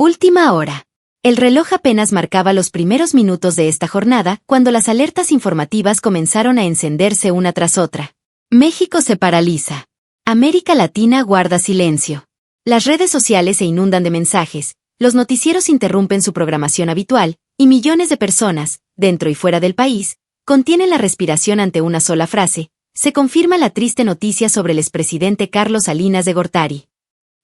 Última hora. El reloj apenas marcaba los primeros minutos de esta jornada cuando las alertas informativas comenzaron a encenderse una tras otra. México se paraliza. América Latina guarda silencio. Las redes sociales se inundan de mensajes, los noticieros interrumpen su programación habitual, y millones de personas, dentro y fuera del país, contienen la respiración ante una sola frase: se confirma la triste noticia sobre el expresidente Carlos Salinas de Gortari.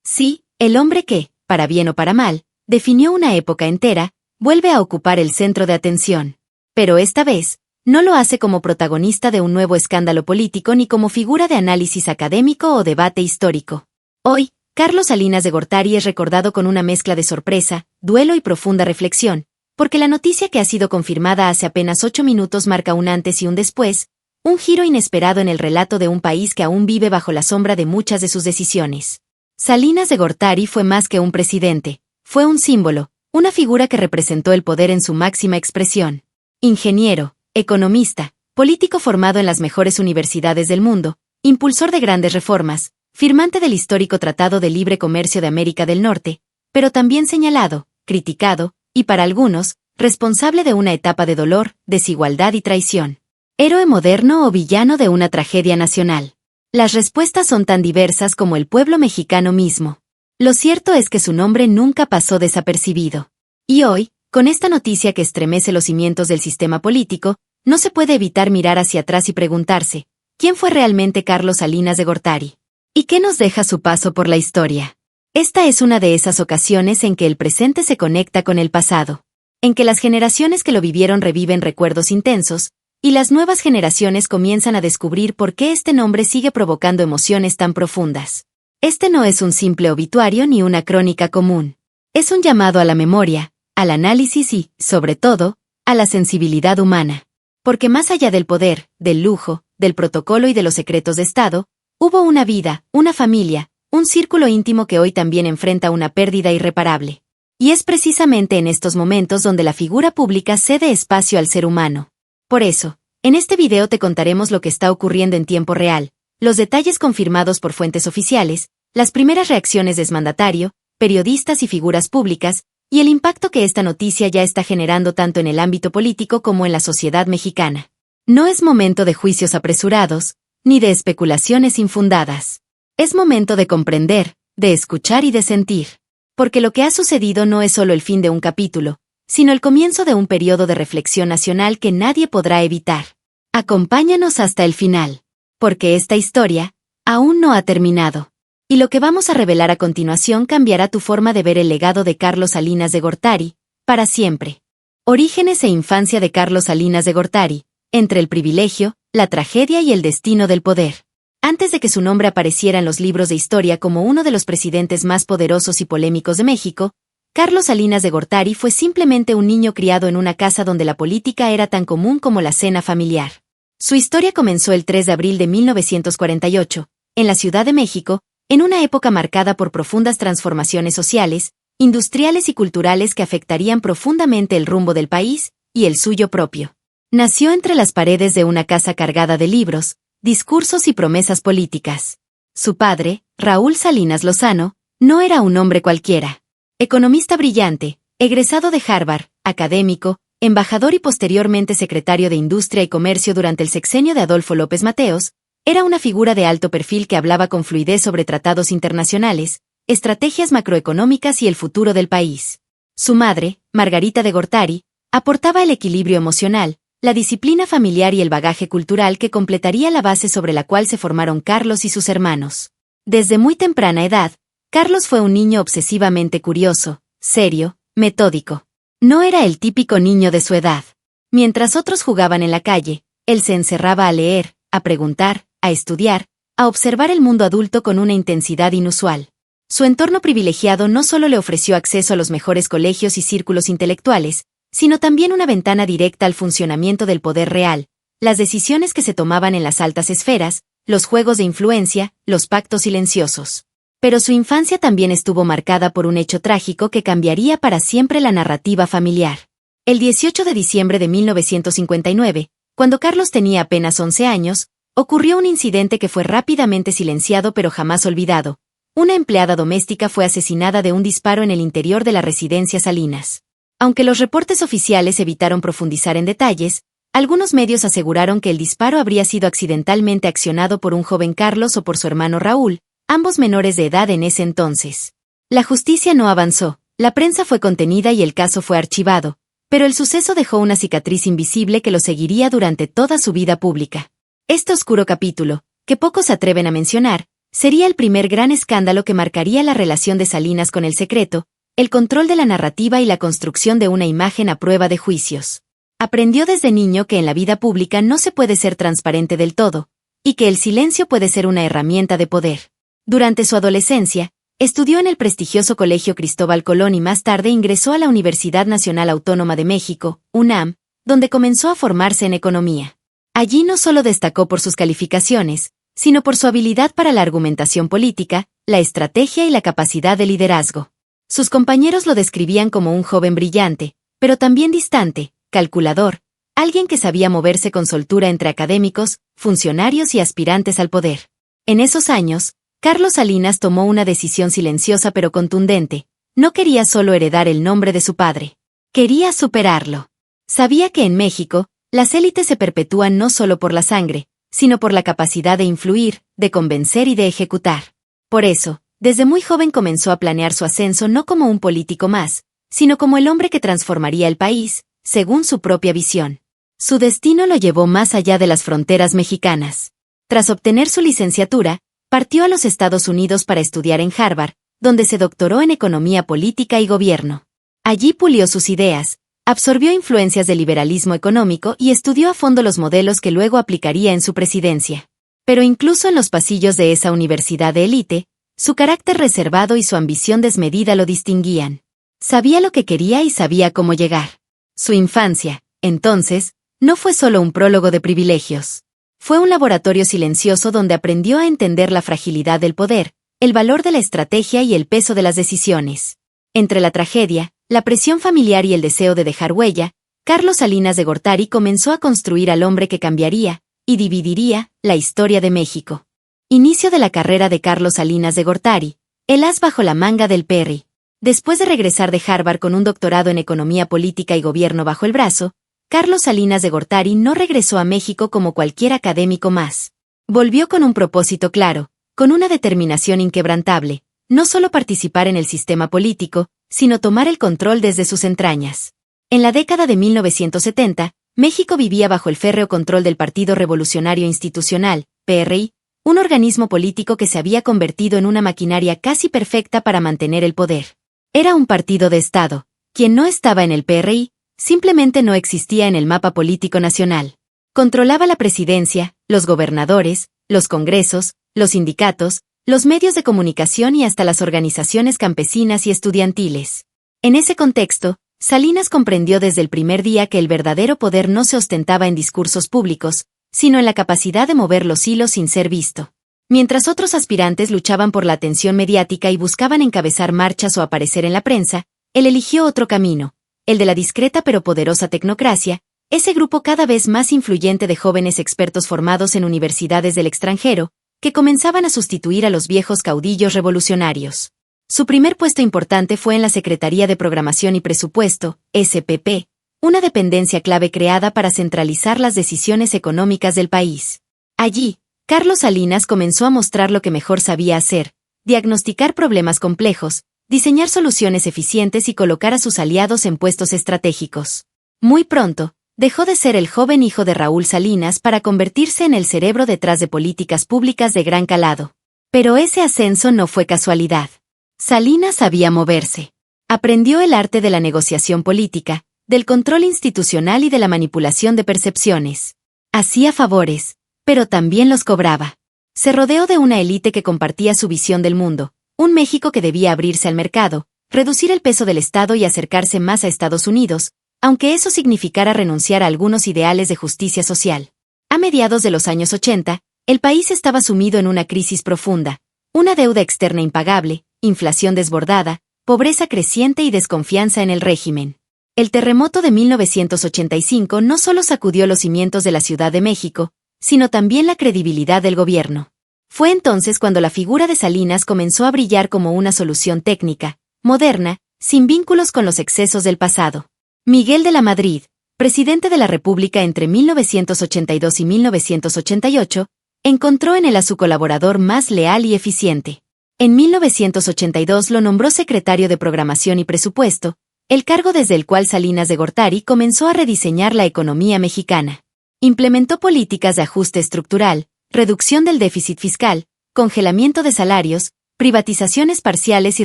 Sí, el hombre que, para bien o para mal, definió una época entera, vuelve a ocupar el centro de atención. Pero esta vez, no lo hace como protagonista de un nuevo escándalo político ni como figura de análisis académico o debate histórico. Hoy, Carlos Salinas de Gortari es recordado con una mezcla de sorpresa, duelo y profunda reflexión, porque la noticia que ha sido confirmada hace apenas 8 minutos marca un antes y un después, un giro inesperado en el relato de un país que aún vive bajo la sombra de muchas de sus decisiones. Salinas de Gortari fue más que un presidente. Fue un símbolo, una figura que representó el poder en su máxima expresión. Ingeniero, economista, político formado en las mejores universidades del mundo, impulsor de grandes reformas, firmante del histórico Tratado de Libre Comercio de América del Norte, pero también señalado, criticado, y para algunos, responsable de una etapa de dolor, desigualdad y traición. ¿Héroe moderno o villano de una tragedia nacional? Las respuestas son tan diversas como el pueblo mexicano mismo. Lo cierto es que su nombre nunca pasó desapercibido. Y hoy, con esta noticia que estremece los cimientos del sistema político, no se puede evitar mirar hacia atrás y preguntarse, ¿quién fue realmente Carlos Salinas de Gortari? ¿Y qué nos deja su paso por la historia? Esta es una de esas ocasiones en que el presente se conecta con el pasado, en que las generaciones que lo vivieron reviven recuerdos intensos, y las nuevas generaciones comienzan a descubrir por qué este nombre sigue provocando emociones tan profundas. Este no es un simple obituario ni una crónica común. Es un llamado a la memoria, al análisis y, sobre todo, a la sensibilidad humana. Porque más allá del poder, del lujo, del protocolo y de los secretos de Estado, hubo una vida, una familia, un círculo íntimo que hoy también enfrenta una pérdida irreparable. Y es precisamente en estos momentos donde la figura pública cede espacio al ser humano. Por eso, en este video te contaremos lo que está ocurriendo en tiempo real, los detalles confirmados por fuentes oficiales, las primeras reacciones de exmandatario, periodistas y figuras públicas, y el impacto que esta noticia ya está generando tanto en el ámbito político como en la sociedad mexicana. No es momento de juicios apresurados, ni de especulaciones infundadas. Es momento de comprender, de escuchar y de sentir. Porque lo que ha sucedido no es solo el fin de un capítulo, sino el comienzo de un periodo de reflexión nacional que nadie podrá evitar. Acompáñanos hasta el final. Porque esta historia aún no ha terminado. Y lo que vamos a revelar a continuación cambiará tu forma de ver el legado de Carlos Salinas de Gortari, para siempre. Orígenes e infancia de Carlos Salinas de Gortari, entre el privilegio, la tragedia y el destino del poder. Antes de que su nombre apareciera en los libros de historia como uno de los presidentes más poderosos y polémicos de México, Carlos Salinas de Gortari fue simplemente un niño criado en una casa donde la política era tan común como la cena familiar. Su historia comenzó el 3 de abril de 1948, en la Ciudad de México, en una época marcada por profundas transformaciones sociales, industriales y culturales que afectarían profundamente el rumbo del país y el suyo propio. Nació entre las paredes de una casa cargada de libros, discursos y promesas políticas. Su padre, Raúl Salinas Lozano, no era un hombre cualquiera. Economista brillante, egresado de Harvard, académico, embajador y posteriormente secretario de Industria y Comercio durante el sexenio de Adolfo López Mateos, era una figura de alto perfil que hablaba con fluidez sobre tratados internacionales, estrategias macroeconómicas y el futuro del país. Su madre, Margarita de Gortari, aportaba el equilibrio emocional, la disciplina familiar y el bagaje cultural que completaría la base sobre la cual se formaron Carlos y sus hermanos. Desde muy temprana edad, Carlos fue un niño obsesivamente curioso, serio, metódico. No era el típico niño de su edad. Mientras otros jugaban en la calle, él se encerraba a leer, a preguntar, a estudiar, a observar el mundo adulto con una intensidad inusual. Su entorno privilegiado no solo le ofreció acceso a los mejores colegios y círculos intelectuales, sino también una ventana directa al funcionamiento del poder real, las decisiones que se tomaban en las altas esferas, los juegos de influencia, los pactos silenciosos. Pero su infancia también estuvo marcada por un hecho trágico que cambiaría para siempre la narrativa familiar. El 18 de diciembre de 1959, cuando Carlos tenía apenas 11 años, ocurrió un incidente que fue rápidamente silenciado pero jamás olvidado, una empleada doméstica fue asesinada de un disparo en el interior de la residencia Salinas. Aunque los reportes oficiales evitaron profundizar en detalles, algunos medios aseguraron que el disparo habría sido accidentalmente accionado por un joven Carlos o por su hermano Raúl, ambos menores de edad en ese entonces. La justicia no avanzó, la prensa fue contenida y el caso fue archivado, pero el suceso dejó una cicatriz invisible que lo seguiría durante toda su vida pública. Este oscuro capítulo, que pocos se atreven a mencionar, sería el primer gran escándalo que marcaría la relación de Salinas con el secreto, el control de la narrativa y la construcción de una imagen a prueba de juicios. Aprendió desde niño que en la vida pública no se puede ser transparente del todo, y que el silencio puede ser una herramienta de poder. Durante su adolescencia, estudió en el prestigioso Colegio Cristóbal Colón y más tarde ingresó a la Universidad Nacional Autónoma de México, UNAM, donde comenzó a formarse en economía. Allí no solo destacó por sus calificaciones, sino por su habilidad para la argumentación política, la estrategia y la capacidad de liderazgo. Sus compañeros lo describían como un joven brillante, pero también distante, calculador, alguien que sabía moverse con soltura entre académicos, funcionarios y aspirantes al poder. En esos años, Carlos Salinas tomó una decisión silenciosa pero contundente. No quería solo heredar el nombre de su padre. Quería superarlo. Sabía que en México, las élites se perpetúan no solo por la sangre, sino por la capacidad de influir, de convencer y de ejecutar. Por eso, desde muy joven comenzó a planear su ascenso no como un político más, sino como el hombre que transformaría el país, según su propia visión. Su destino lo llevó más allá de las fronteras mexicanas. Tras obtener su licenciatura, partió a los Estados Unidos para estudiar en Harvard, donde se doctoró en economía política y gobierno. Allí pulió sus ideas, absorbió influencias del liberalismo económico y estudió a fondo los modelos que luego aplicaría en su presidencia. Pero incluso en los pasillos de esa universidad de élite, su carácter reservado y su ambición desmedida lo distinguían. Sabía lo que quería y sabía cómo llegar. Su infancia, entonces, no fue solo un prólogo de privilegios. Fue un laboratorio silencioso donde aprendió a entender la fragilidad del poder, el valor de la estrategia y el peso de las decisiones. Entre la tragedia, la presión familiar y el deseo de dejar huella, Carlos Salinas de Gortari comenzó a construir al hombre que cambiaría, y dividiría, la historia de México. Inicio de la carrera de Carlos Salinas de Gortari, el as bajo la manga del PRI. Después de regresar de Harvard con un doctorado en economía política y gobierno bajo el brazo, Carlos Salinas de Gortari no regresó a México como cualquier académico más. Volvió con un propósito claro, con una determinación inquebrantable, no solo participar en el sistema político, sino tomar el control desde sus entrañas. En la década de 1970, México vivía bajo el férreo control del Partido Revolucionario Institucional, PRI, un organismo político que se había convertido en una maquinaria casi perfecta para mantener el poder. Era un partido de Estado. Quien no estaba en el PRI, simplemente no existía en el mapa político nacional. Controlaba la presidencia, los gobernadores, los congresos, los sindicatos, los medios de comunicación y hasta las organizaciones campesinas y estudiantiles. En ese contexto, Salinas comprendió desde el primer día que el verdadero poder no se ostentaba en discursos públicos, sino en la capacidad de mover los hilos sin ser visto. Mientras otros aspirantes luchaban por la atención mediática y buscaban encabezar marchas o aparecer en la prensa, él eligió otro camino, el de la discreta pero poderosa tecnocracia, ese grupo cada vez más influyente de jóvenes expertos formados en universidades del extranjero, que comenzaban a sustituir a los viejos caudillos revolucionarios. Su primer puesto importante fue en la Secretaría de Programación y Presupuesto, SPP, una dependencia clave creada para centralizar las decisiones económicas del país. Allí, Carlos Salinas comenzó a mostrar lo que mejor sabía hacer, diagnosticar problemas complejos, diseñar soluciones eficientes y colocar a sus aliados en puestos estratégicos. Muy pronto, dejó de ser el joven hijo de Raúl Salinas para convertirse en el cerebro detrás de políticas públicas de gran calado. Pero ese ascenso no fue casualidad. Salinas sabía moverse. Aprendió el arte de la negociación política, del control institucional y de la manipulación de percepciones. Hacía favores, pero también los cobraba. Se rodeó de una élite que compartía su visión del mundo, un México que debía abrirse al mercado, reducir el peso del Estado y acercarse más a Estados Unidos, aunque eso significara renunciar a algunos ideales de justicia social. A mediados de los años 80, el país estaba sumido en una crisis profunda, una deuda externa impagable, inflación desbordada, pobreza creciente y desconfianza en el régimen. El terremoto de 1985 no solo sacudió los cimientos de la Ciudad de México, sino también la credibilidad del gobierno. Fue entonces cuando la figura de Salinas comenzó a brillar como una solución técnica, moderna, sin vínculos con los excesos del pasado. Miguel de la Madrid, presidente de la República entre 1982 y 1988, encontró en él a su colaborador más leal y eficiente. En 1982 lo nombró secretario de Programación y Presupuesto, el cargo desde el cual Salinas de Gortari comenzó a rediseñar la economía mexicana. Implementó políticas de ajuste estructural, reducción del déficit fiscal, congelamiento de salarios, privatizaciones parciales y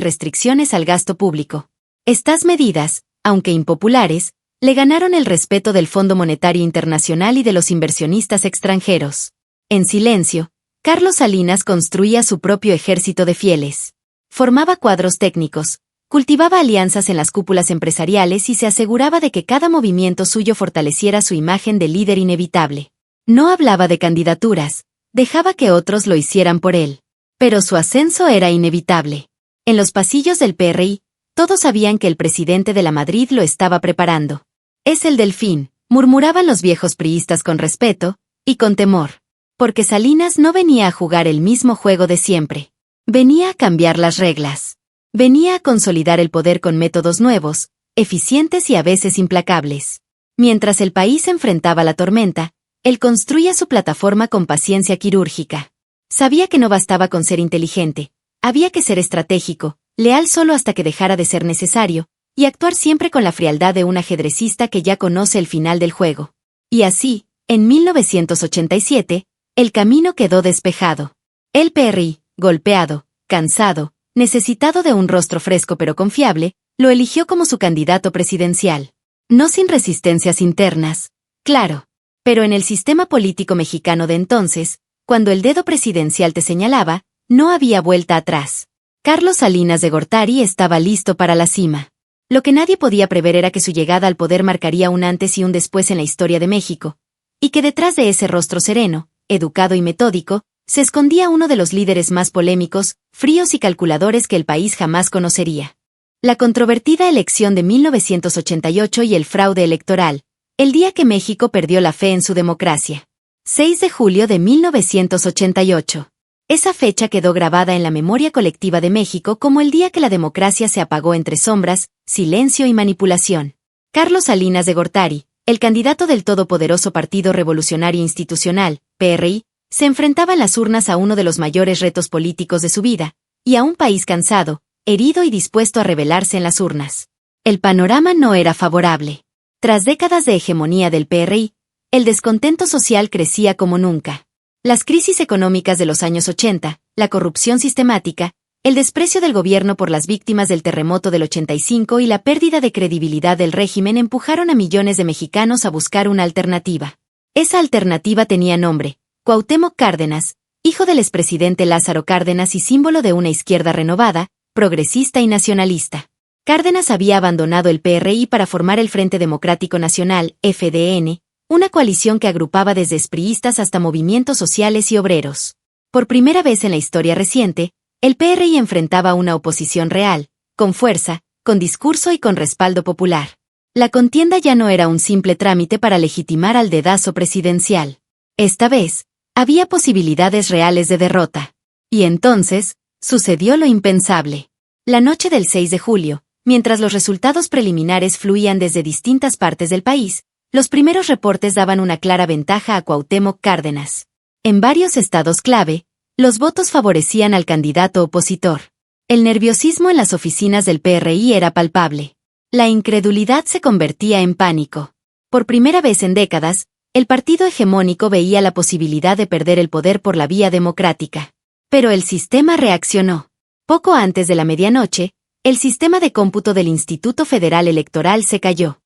restricciones al gasto público. Estas medidas, aunque impopulares, le ganaron el respeto del Fondo Monetario Internacional y de los inversionistas extranjeros. En silencio, Carlos Salinas construía su propio ejército de fieles. Formaba cuadros técnicos, cultivaba alianzas en las cúpulas empresariales y se aseguraba de que cada movimiento suyo fortaleciera su imagen de líder inevitable. No hablaba de candidaturas, dejaba que otros lo hicieran por él. Pero su ascenso era inevitable. En los pasillos del PRI, todos sabían que el presidente de la Madrid lo estaba preparando. Es el Delfín, murmuraban los viejos priistas con respeto y con temor. Porque Salinas no venía a jugar el mismo juego de siempre. Venía a cambiar las reglas. Venía a consolidar el poder con métodos nuevos, eficientes y a veces implacables. Mientras el país enfrentaba la tormenta, él construía su plataforma con paciencia quirúrgica. Sabía que no bastaba con ser inteligente, había que ser estratégico, leal solo hasta que dejara de ser necesario, y actuar siempre con la frialdad de un ajedrecista que ya conoce el final del juego. Y así, en 1987, el camino quedó despejado. El PRI, golpeado, cansado, necesitado de un rostro fresco pero confiable, lo eligió como su candidato presidencial. No sin resistencias internas, claro. Pero en el sistema político mexicano de entonces, cuando el dedo presidencial te señalaba, no había vuelta atrás. Carlos Salinas de Gortari estaba listo para la cima. Lo que nadie podía prever era que su llegada al poder marcaría un antes y un después en la historia de México, y que detrás de ese rostro sereno, educado y metódico, se escondía uno de los líderes más polémicos, fríos y calculadores que el país jamás conocería. La controvertida elección de 1988 y el fraude electoral, el día que México perdió la fe en su democracia. 6 de julio de 1988. Esa fecha quedó grabada en la memoria colectiva de México como el día que la democracia se apagó entre sombras, silencio y manipulación. Carlos Salinas de Gortari, el candidato del todopoderoso Partido Revolucionario Institucional, PRI, se enfrentaba en las urnas a uno de los mayores retos políticos de su vida, y a un país cansado, herido y dispuesto a rebelarse en las urnas. El panorama no era favorable. Tras décadas de hegemonía del PRI, el descontento social crecía como nunca. Las crisis económicas de los años 80, la corrupción sistemática, el desprecio del gobierno por las víctimas del terremoto del 85 y la pérdida de credibilidad del régimen empujaron a millones de mexicanos a buscar una alternativa. Esa alternativa tenía nombre: Cuauhtémoc Cárdenas, hijo del expresidente Lázaro Cárdenas y símbolo de una izquierda renovada, progresista y nacionalista. Cárdenas había abandonado el PRI para formar el Frente Democrático Nacional, FDN, una coalición que agrupaba desde priistas hasta movimientos sociales y obreros. Por primera vez en la historia reciente, el PRI enfrentaba una oposición real, con fuerza, con discurso y con respaldo popular. La contienda ya no era un simple trámite para legitimar al dedazo presidencial. Esta vez, había posibilidades reales de derrota. Y entonces, sucedió lo impensable. La noche del 6 de julio, mientras los resultados preliminares fluían desde distintas partes del país, los primeros reportes daban una clara ventaja a Cuauhtémoc Cárdenas. En varios estados clave, los votos favorecían al candidato opositor. El nerviosismo en las oficinas del PRI era palpable. La incredulidad se convertía en pánico. Por primera vez en décadas, el partido hegemónico veía la posibilidad de perder el poder por la vía democrática. Pero el sistema reaccionó. Poco antes de la medianoche, el sistema de cómputo del Instituto Federal Electoral se cayó.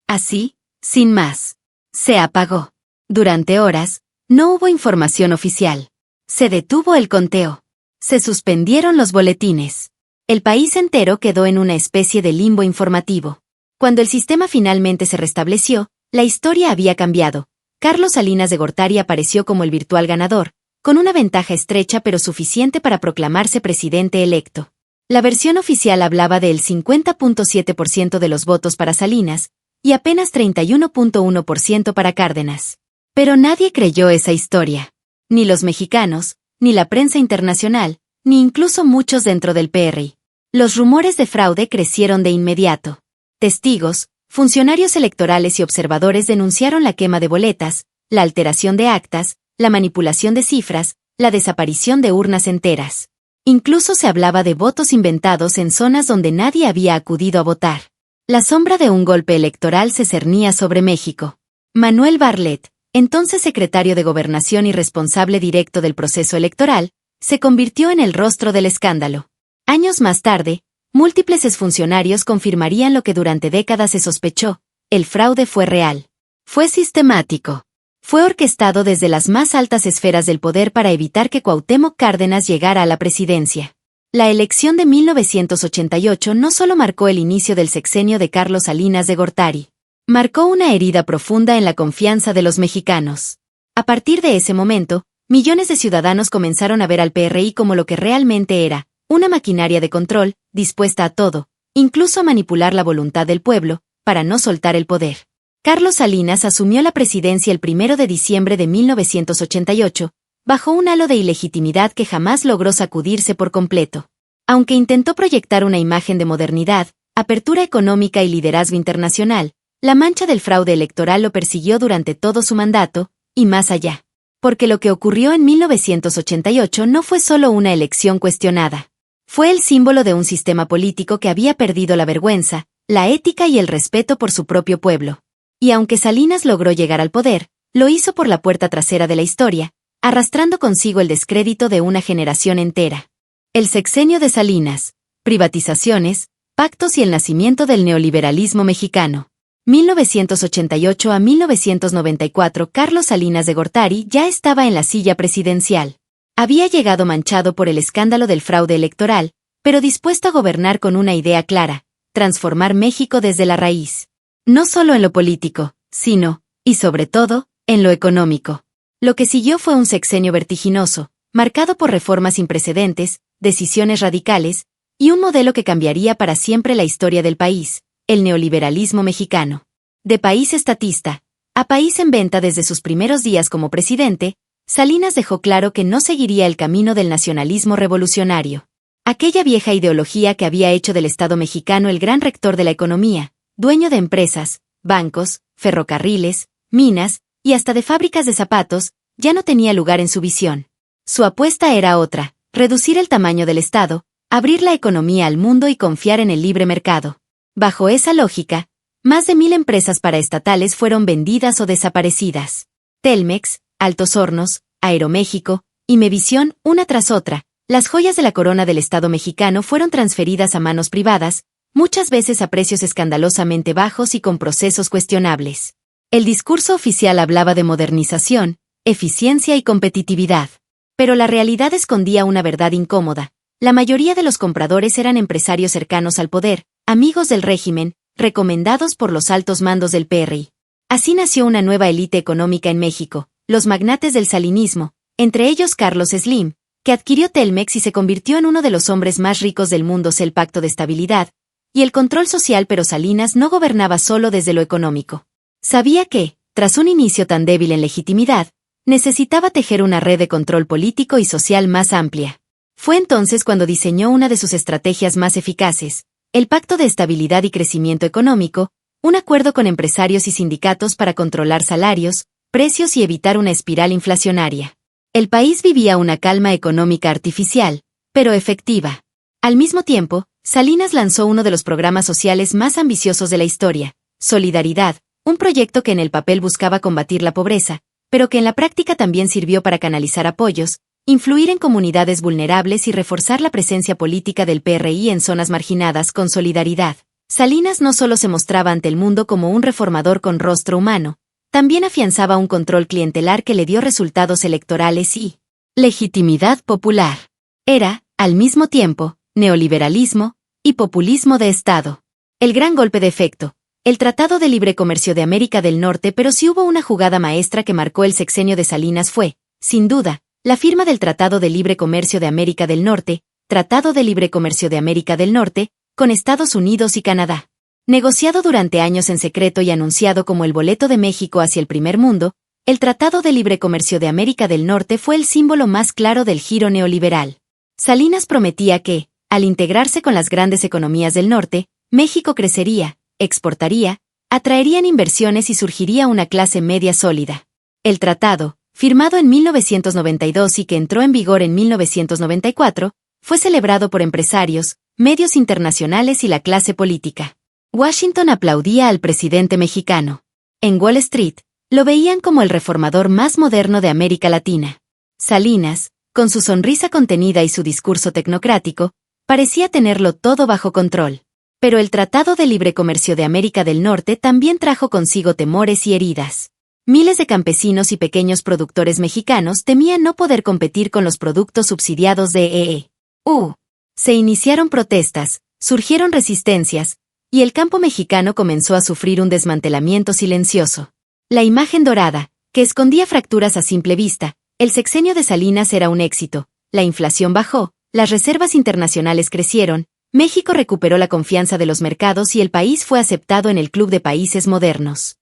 Así, sin más. Se apagó. Durante horas, no hubo información oficial. Se detuvo el conteo. Se suspendieron los boletines. El país entero quedó en una especie de limbo informativo. Cuando el sistema finalmente se restableció, la historia había cambiado. Carlos Salinas de Gortari apareció como el virtual ganador, con una ventaja estrecha pero suficiente para proclamarse presidente electo. La versión oficial hablaba del 50.7% de los votos para Salinas y apenas 31.1% para Cárdenas. Pero nadie creyó esa historia. Ni los mexicanos, ni la prensa internacional, ni incluso muchos dentro del PRI. Los rumores de fraude crecieron de inmediato. Testigos, funcionarios electorales y observadores denunciaron la quema de boletas, la alteración de actas, la manipulación de cifras, la desaparición de urnas enteras. Incluso se hablaba de votos inventados en zonas donde nadie había acudido a votar. La sombra de un golpe electoral se cernía sobre México. Manuel Bartlett, entonces secretario de Gobernación y responsable directo del proceso electoral, se convirtió en el rostro del escándalo. Años más tarde, múltiples exfuncionarios confirmarían lo que durante décadas se sospechó: el fraude fue real. Fue sistemático. Fue orquestado desde las más altas esferas del poder para evitar que Cuauhtémoc Cárdenas llegara a la presidencia. La elección de 1988 no solo marcó el inicio del sexenio de Carlos Salinas de Gortari, marcó una herida profunda en la confianza de los mexicanos. A partir de ese momento, millones de ciudadanos comenzaron a ver al PRI como lo que realmente era: una maquinaria de control, dispuesta a todo, incluso a manipular la voluntad del pueblo, para no soltar el poder. Carlos Salinas asumió la presidencia el 1 de diciembre de 1988, bajo un halo de ilegitimidad que jamás logró sacudirse por completo. Aunque intentó proyectar una imagen de modernidad, apertura económica y liderazgo internacional, la mancha del fraude electoral lo persiguió durante todo su mandato, y más allá. Porque lo que ocurrió en 1988 no fue solo una elección cuestionada. Fue el símbolo de un sistema político que había perdido la vergüenza, la ética y el respeto por su propio pueblo. Y aunque Salinas logró llegar al poder, lo hizo por la puerta trasera de la historia, arrastrando consigo el descrédito de una generación entera. El sexenio de Salinas, privatizaciones, pactos y el nacimiento del neoliberalismo mexicano. 1988 a 1994. Carlos Salinas de Gortari ya estaba en la silla presidencial. Había llegado manchado por el escándalo del fraude electoral, pero dispuesto a gobernar con una idea clara: transformar México desde la raíz. No solo en lo político, sino, y sobre todo, en lo económico. Lo que siguió fue un sexenio vertiginoso, marcado por reformas sin precedentes, decisiones radicales, y un modelo que cambiaría para siempre la historia del país: el neoliberalismo mexicano. De país estatista a país en venta desde sus primeros días como presidente, Salinas dejó claro que no seguiría el camino del nacionalismo revolucionario. Aquella vieja ideología que había hecho del Estado mexicano el gran rector de la economía, dueño de empresas, bancos, ferrocarriles, minas, y hasta de fábricas de zapatos, ya no tenía lugar en su visión. Su apuesta era otra: reducir el tamaño del Estado, abrir la economía al mundo y confiar en el libre mercado. Bajo esa lógica, más de 1000 empresas paraestatales fueron vendidas o desaparecidas. Telmex, Altos Hornos, Aeroméxico, Imevisión, una tras otra, las joyas de la corona del Estado mexicano fueron transferidas a manos privadas, muchas veces a precios escandalosamente bajos y con procesos cuestionables. El discurso oficial hablaba de modernización, eficiencia y competitividad. Pero la realidad escondía una verdad incómoda: la mayoría de los compradores eran empresarios cercanos al poder, amigos del régimen, recomendados por los altos mandos del PRI. Así nació una nueva élite económica en México: los magnates del salinismo, entre ellos Carlos Slim, que adquirió Telmex y se convirtió en uno de los hombres más ricos del mundo. El pacto de estabilidad y el control social. Pero Salinas no gobernaba solo desde lo económico. Sabía que, tras un inicio tan débil en legitimidad, necesitaba tejer una red de control político y social más amplia. Fue entonces cuando diseñó una de sus estrategias más eficaces: el Pacto de Estabilidad y Crecimiento Económico, un acuerdo con empresarios y sindicatos para controlar salarios, precios y evitar una espiral inflacionaria. El país vivía una calma económica artificial, pero efectiva. Al mismo tiempo, Salinas lanzó uno de los programas sociales más ambiciosos de la historia: Solidaridad, un proyecto que en el papel buscaba combatir la pobreza, pero que en la práctica también sirvió para canalizar apoyos, influir en comunidades vulnerables y reforzar la presencia política del PRI en zonas marginadas. Con Solidaridad, Salinas no solo se mostraba ante el mundo como un reformador con rostro humano, también afianzaba un control clientelar que le dio resultados electorales y legitimidad popular. Era, al mismo tiempo, neoliberalismo y populismo de Estado. El gran golpe de efecto: el Tratado de Libre Comercio de América del Norte. Pero si hubo una jugada maestra que marcó el sexenio de Salinas fue, sin duda, la firma del Tratado de Libre Comercio de América del Norte, Tratado de Libre Comercio de América del Norte, con Estados Unidos y Canadá. Negociado durante años en secreto y anunciado como el boleto de México hacia el primer mundo, El Tratado de Libre Comercio de América del Norte fue el símbolo más claro del giro neoliberal. Salinas prometía que, al integrarse con las grandes economías del norte, México crecería, exportaría, atraerían inversiones y surgiría una clase media sólida. El tratado, firmado en 1992 y que entró en vigor en 1994, fue celebrado por empresarios, medios internacionales y la clase política. Washington aplaudía al presidente mexicano. En Wall Street, lo veían como el reformador más moderno de América Latina. Salinas, con su sonrisa contenida y su discurso tecnocrático, parecía tenerlo todo bajo control. Pero el Tratado de Libre Comercio de América del Norte también trajo consigo temores y heridas. Miles de campesinos y pequeños productores mexicanos temían no poder competir con los productos subsidiados de EU. Se iniciaron protestas, surgieron resistencias, y el campo mexicano comenzó a sufrir un desmantelamiento silencioso. La imagen dorada, que escondía fracturas a simple vista, el sexenio de Salinas era un éxito, la inflación bajó, las reservas internacionales crecieron, México recuperó la confianza de los mercados y el país fue aceptado en el Club de Países Modernos.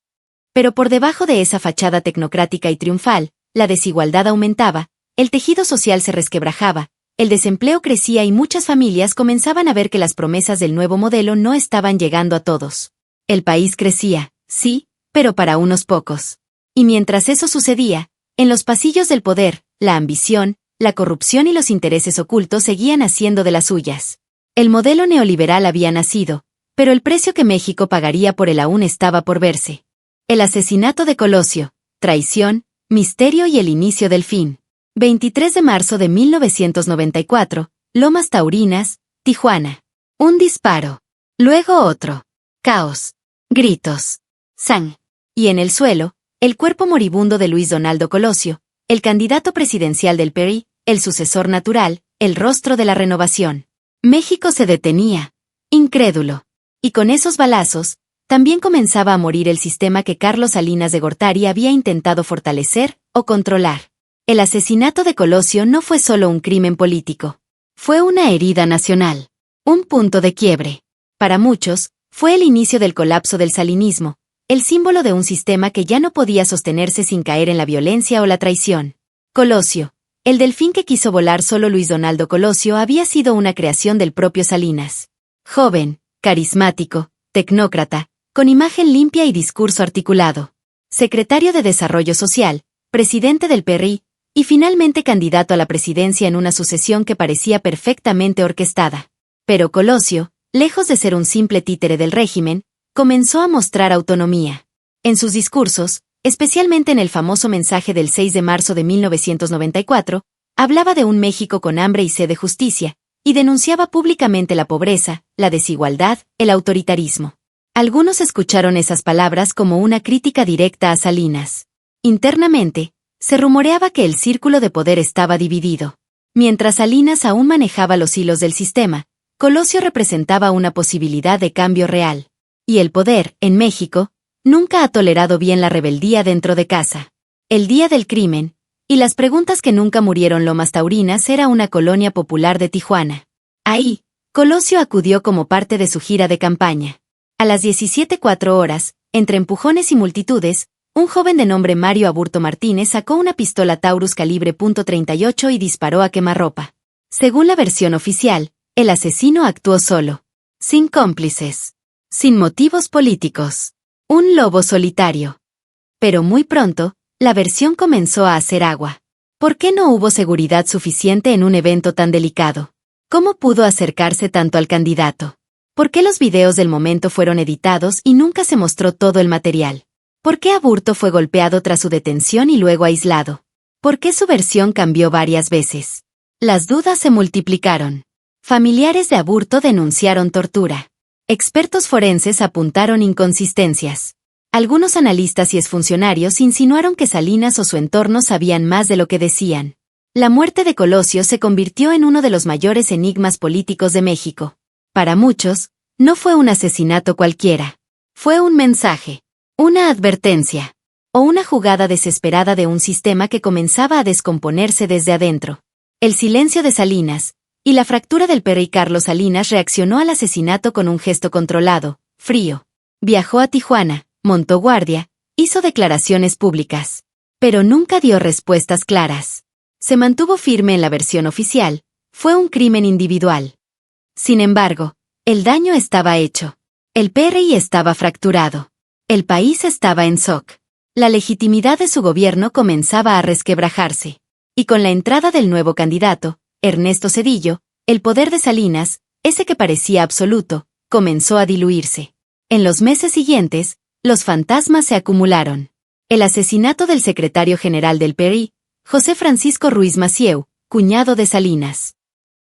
Pero por debajo de esa fachada tecnocrática y triunfal, la desigualdad aumentaba, el tejido social se resquebrajaba, el desempleo crecía y muchas familias comenzaban a ver que las promesas del nuevo modelo no estaban llegando a todos. El país crecía, sí, pero para unos pocos. Y mientras eso sucedía, en los pasillos del poder, la ambición, la corrupción y los intereses ocultos seguían haciendo de las suyas. El modelo neoliberal había nacido, pero el precio que México pagaría por él aún estaba por verse. El asesinato de Colosio, traición, misterio y el inicio del fin. 23 de marzo de 1994, Lomas Taurinas, Tijuana. Un disparo. Luego otro. Caos. Gritos. Sang. Y en el suelo, el cuerpo moribundo de Luis Donaldo Colosio, el candidato presidencial del PRI, el sucesor natural, el rostro de la renovación. México se detenía, incrédulo. Y con esos balazos, también comenzaba a morir el sistema que Carlos Salinas de Gortari había intentado fortalecer o controlar. El asesinato de Colosio no fue solo un crimen político. Fue una herida nacional. Un punto de quiebre. Para muchos, fue el inicio del colapso del salinismo, el símbolo de un sistema que ya no podía sostenerse sin caer en la violencia o la traición. Colosio, el delfín que quiso volar solo Luis Donaldo Colosio había sido una creación del propio Salinas. Joven, carismático, tecnócrata, con imagen limpia y discurso articulado. Secretario de Desarrollo Social, presidente del PRI, y finalmente candidato a la presidencia en una sucesión que parecía perfectamente orquestada. Pero Colosio, lejos de ser un simple títere del régimen, comenzó a mostrar autonomía. En sus discursos, especialmente en el famoso mensaje del 6 de marzo de 1994, hablaba de un México con hambre y sed de justicia, y denunciaba públicamente la pobreza, la desigualdad, el autoritarismo. Algunos escucharon esas palabras como una crítica directa a Salinas. Internamente, se rumoreaba que el círculo de poder estaba dividido. Mientras Salinas aún manejaba los hilos del sistema, Colosio representaba una posibilidad de cambio real. Y el poder, en México, nunca ha tolerado bien la rebeldía dentro de casa. El día del crimen, y las preguntas que nunca murieron Lomas Taurinas era una colonia popular de Tijuana. Ahí, Colosio acudió como parte de su gira de campaña. A las 17:04, entre empujones y multitudes, un joven de nombre Mario Aburto Martínez sacó una pistola Taurus calibre .38 y disparó a quemarropa. Según la versión oficial, el asesino actuó solo. Sin cómplices. Sin motivos políticos. Un lobo solitario. Pero muy pronto, la versión comenzó a hacer agua. ¿Por qué no hubo seguridad suficiente en un evento tan delicado? ¿Cómo pudo acercarse tanto al candidato? ¿Por qué los videos del momento fueron editados y nunca se mostró todo el material? ¿Por qué Aburto fue golpeado tras su detención y luego aislado? ¿Por qué su versión cambió varias veces? Las dudas se multiplicaron. Familiares de Aburto denunciaron tortura. Expertos forenses apuntaron inconsistencias. Algunos analistas y exfuncionarios insinuaron que Salinas o su entorno sabían más de lo que decían. La muerte de Colosio se convirtió en uno de los mayores enigmas políticos de México. Para muchos, no fue un asesinato cualquiera. Fue un mensaje, una advertencia, o una jugada desesperada de un sistema que comenzaba a descomponerse desde adentro. El silencio de Salinas, y la fractura del PRI. Carlos Salinas reaccionó al asesinato con un gesto controlado, frío. Viajó a Tijuana, montó guardia, hizo declaraciones públicas. pero nunca dio respuestas claras. Se mantuvo firme en la versión oficial: fue un crimen individual. Sin embargo, el daño estaba hecho. El PRI estaba fracturado. El país estaba en shock. La legitimidad de su gobierno comenzaba a resquebrajarse. Y con la entrada del nuevo candidato, Ernesto Zedillo, el poder de Salinas, ese que parecía absoluto, comenzó a diluirse. En los meses siguientes, los fantasmas se acumularon. El asesinato del secretario general del PRI, José Francisco Ruiz Massieu, cuñado de Salinas.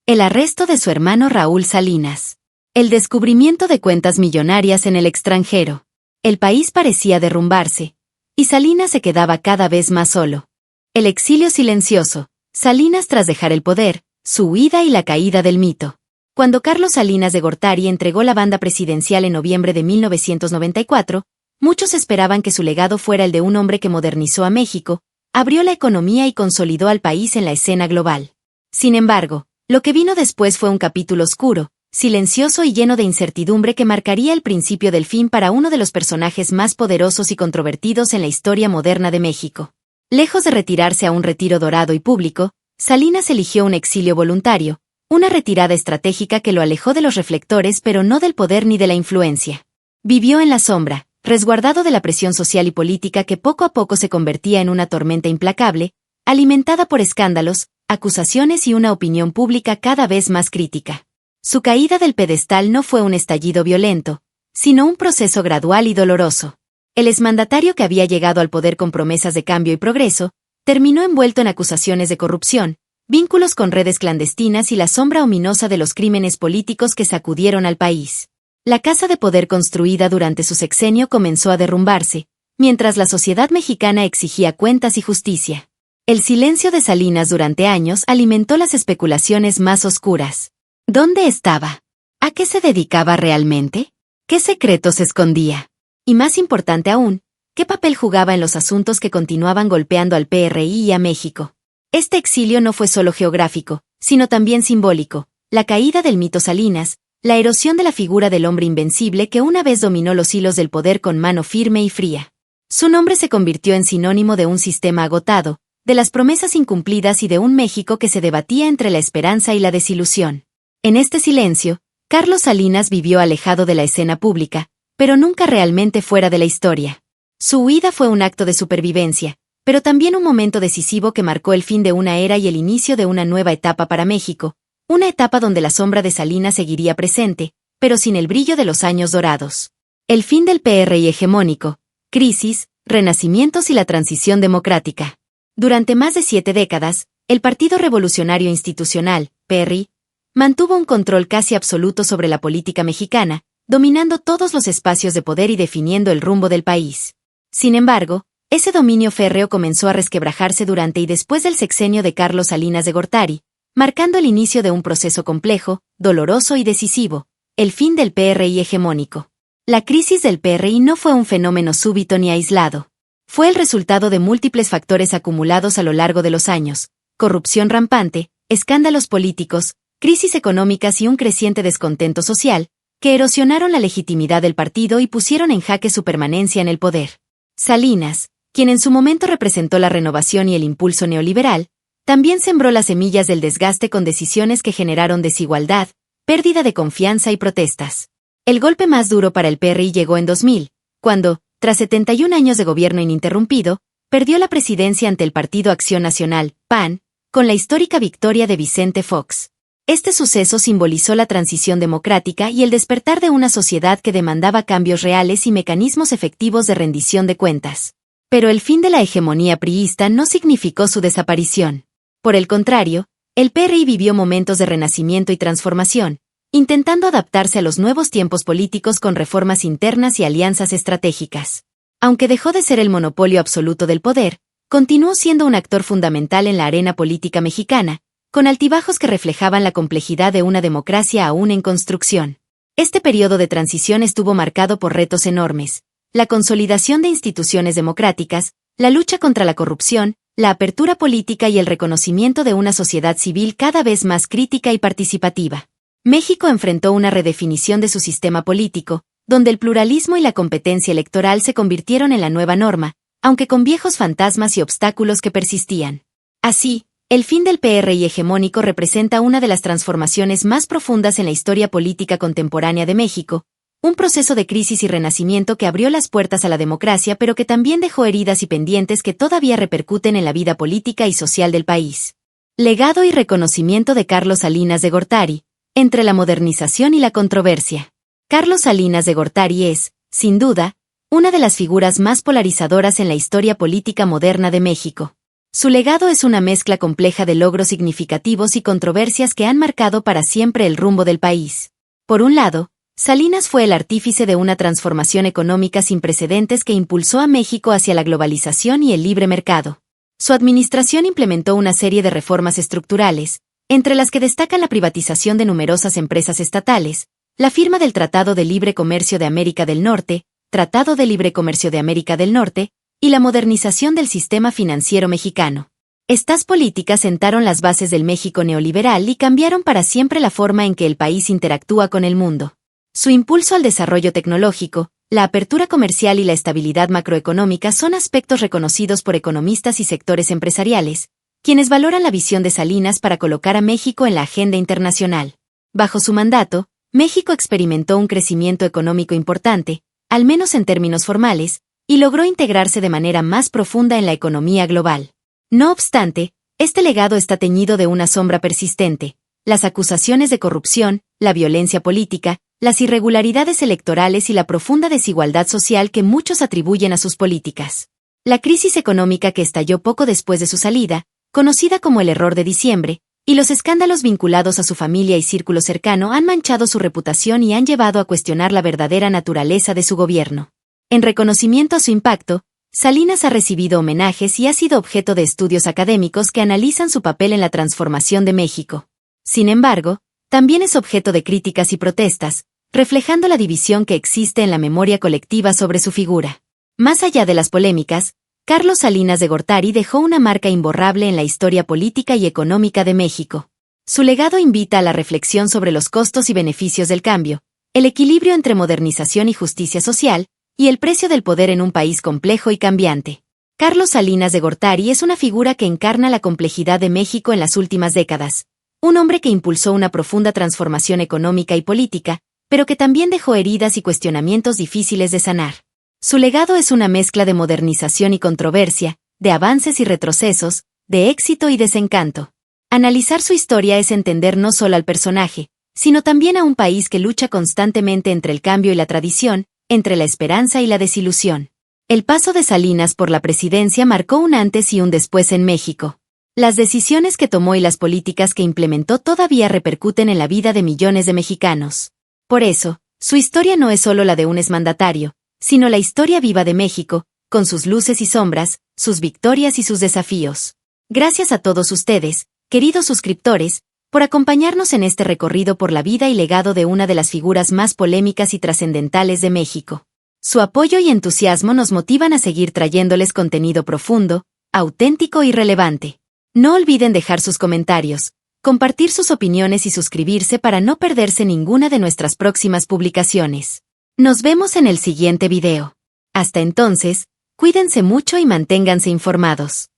El arresto de su hermano Raúl Salinas. El descubrimiento de cuentas millonarias en el extranjero. El país parecía derrumbarse, y Salinas se quedaba cada vez más solo. El exilio silencioso, Salinas tras dejar el poder, su huida y la caída del mito. Cuando Carlos Salinas de Gortari entregó la banda presidencial en noviembre de 1994, muchos esperaban que su legado fuera el de un hombre que modernizó a México, abrió la economía y consolidó al país en la escena global. Sin embargo, lo que vino después fue un capítulo oscuro, silencioso y lleno de incertidumbre que marcaría el principio del fin para uno de los personajes más poderosos y controvertidos en la historia moderna de México. Lejos de retirarse a un retiro dorado y público, Salinas eligió un exilio voluntario, una retirada estratégica que lo alejó de los reflectores pero no del poder ni de la influencia. Vivió en la sombra, resguardado de la presión social y política que poco a poco se convertía en una tormenta implacable, alimentada por escándalos, acusaciones y una opinión pública cada vez más crítica. Su caída del pedestal no fue un estallido violento, sino un proceso gradual y doloroso. El exmandatario que había llegado al poder con promesas de cambio y progreso, terminó envuelto en acusaciones de corrupción, vínculos con redes clandestinas y la sombra ominosa de los crímenes políticos que sacudieron al país. La casa de poder construida durante su sexenio comenzó a derrumbarse, mientras la sociedad mexicana exigía cuentas y justicia. El silencio de Salinas durante años alimentó las especulaciones más oscuras. ¿Dónde estaba? ¿A qué se dedicaba realmente? ¿Qué secretos escondía? Y más importante aún, ¿qué papel jugaba en los asuntos que continuaban golpeando al PRI y a México? Este exilio no fue solo geográfico, sino también simbólico: la caída del mito Salinas, la erosión de la figura del hombre invencible que una vez dominó los hilos del poder con mano firme y fría. Su nombre se convirtió en sinónimo de un sistema agotado, de las promesas incumplidas y de un México que se debatía entre la esperanza y la desilusión. En este silencio, Carlos Salinas vivió alejado de la escena pública, pero nunca realmente fuera de la historia. Su huida fue un acto de supervivencia, pero también un momento decisivo que marcó el fin de una era y el inicio de una nueva etapa para México, una etapa donde la sombra de Salinas seguiría presente, pero sin el brillo de los años dorados. El fin del PRI hegemónico, crisis, renacimientos y la transición democrática. Durante más de 7 décadas, el Partido Revolucionario Institucional, PRI, mantuvo un control casi absoluto sobre la política mexicana, dominando todos los espacios de poder y definiendo el rumbo del país. Sin embargo, ese dominio férreo comenzó a resquebrajarse durante y después del sexenio de Carlos Salinas de Gortari, marcando el inicio de un proceso complejo, doloroso y decisivo: el fin del PRI hegemónico. La crisis del PRI no fue un fenómeno súbito ni aislado. Fue el resultado de múltiples factores acumulados a lo largo de los años: corrupción rampante, escándalos políticos, crisis económicas y un creciente descontento social, que erosionaron la legitimidad del partido y pusieron en jaque su permanencia en el poder. Salinas, quien en su momento representó la renovación y el impulso neoliberal, también sembró las semillas del desgaste con decisiones que generaron desigualdad, pérdida de confianza y protestas. El golpe más duro para el PRI llegó en 2000, cuando, tras 71 años de gobierno ininterrumpido, perdió la presidencia ante el Partido Acción Nacional, PAN, con la histórica victoria de Vicente Fox. Este suceso simbolizó la transición democrática y el despertar de una sociedad que demandaba cambios reales y mecanismos efectivos de rendición de cuentas. Pero el fin de la hegemonía priista no significó su desaparición. Por el contrario, el PRI vivió momentos de renacimiento y transformación, intentando adaptarse a los nuevos tiempos políticos con reformas internas y alianzas estratégicas. Aunque dejó de ser el monopolio absoluto del poder, continuó siendo un actor fundamental en la arena política mexicana, con altibajos que reflejaban la complejidad de una democracia aún en construcción. Este periodo de transición estuvo marcado por retos enormes: la consolidación de instituciones democráticas, la lucha contra la corrupción, la apertura política y el reconocimiento de una sociedad civil cada vez más crítica y participativa. México enfrentó una redefinición de su sistema político, donde el pluralismo y la competencia electoral se convirtieron en la nueva norma, aunque con viejos fantasmas y obstáculos que persistían. Así, el fin del PRI hegemónico representa una de las transformaciones más profundas en la historia política contemporánea de México, un proceso de crisis y renacimiento que abrió las puertas a la democracia pero que también dejó heridas y pendientes que todavía repercuten en la vida política y social del país. Legado y reconocimiento de Carlos Salinas de Gortari, entre la modernización y la controversia. Carlos Salinas de Gortari es, sin duda, una de las figuras más polarizadoras en la historia política moderna de México. Su legado es una mezcla compleja de logros significativos y controversias que han marcado para siempre el rumbo del país. Por un lado, Salinas fue el artífice de una transformación económica sin precedentes que impulsó a México hacia la globalización y el libre mercado. Su administración implementó una serie de reformas estructurales, entre las que destacan la privatización de numerosas empresas estatales, la firma del Tratado de Libre Comercio de América del Norte, Tratado de Libre Comercio de América del Norte, y la modernización del sistema financiero mexicano. Estas políticas sentaron las bases del México neoliberal y cambiaron para siempre la forma en que el país interactúa con el mundo. Su impulso al desarrollo tecnológico, la apertura comercial y la estabilidad macroeconómica son aspectos reconocidos por economistas y sectores empresariales, quienes valoran la visión de Salinas para colocar a México en la agenda internacional. Bajo su mandato, México experimentó un crecimiento económico importante, al menos en términos formales, y logró integrarse de manera más profunda en la economía global. No obstante, este legado está teñido de una sombra persistente: las acusaciones de corrupción, la violencia política, las irregularidades electorales y la profunda desigualdad social que muchos atribuyen a sus políticas. La crisis económica que estalló poco después de su salida, conocida como el Error de Diciembre, y los escándalos vinculados a su familia y círculo cercano han manchado su reputación y han llevado a cuestionar la verdadera naturaleza de su gobierno. En reconocimiento a su impacto, Salinas ha recibido homenajes y ha sido objeto de estudios académicos que analizan su papel en la transformación de México. Sin embargo, también es objeto de críticas y protestas, reflejando la división que existe en la memoria colectiva sobre su figura. Más allá de las polémicas, Carlos Salinas de Gortari dejó una marca imborrable en la historia política y económica de México. Su legado invita a la reflexión sobre los costos y beneficios del cambio, el equilibrio entre modernización y justicia social, y el precio del poder en un país complejo y cambiante. Carlos Salinas de Gortari es una figura que encarna la complejidad de México en las últimas décadas, un hombre que impulsó una profunda transformación económica y política, pero que también dejó heridas y cuestionamientos difíciles de sanar. Su legado es una mezcla de modernización y controversia, de avances y retrocesos, de éxito y desencanto. Analizar su historia es entender no solo al personaje, sino también a un país que lucha constantemente entre el cambio y la tradición, entre la esperanza y la desilusión. El paso de Salinas por la presidencia marcó un antes y un después en México. Las decisiones que tomó y las políticas que implementó todavía repercuten en la vida de millones de mexicanos. Por eso, su historia no es solo la de un exmandatario, sino la historia viva de México, con sus luces y sombras, sus victorias y sus desafíos. Gracias a todos ustedes, queridos suscriptores, por acompañarnos en este recorrido por la vida y legado de una de las figuras más polémicas y trascendentales de México. Su apoyo y entusiasmo nos motivan a seguir trayéndoles contenido profundo, auténtico y relevante. No olviden dejar sus comentarios, compartir sus opiniones y suscribirse para no perderse ninguna de nuestras próximas publicaciones. Nos vemos en el siguiente video. Hasta entonces, cuídense mucho y manténganse informados.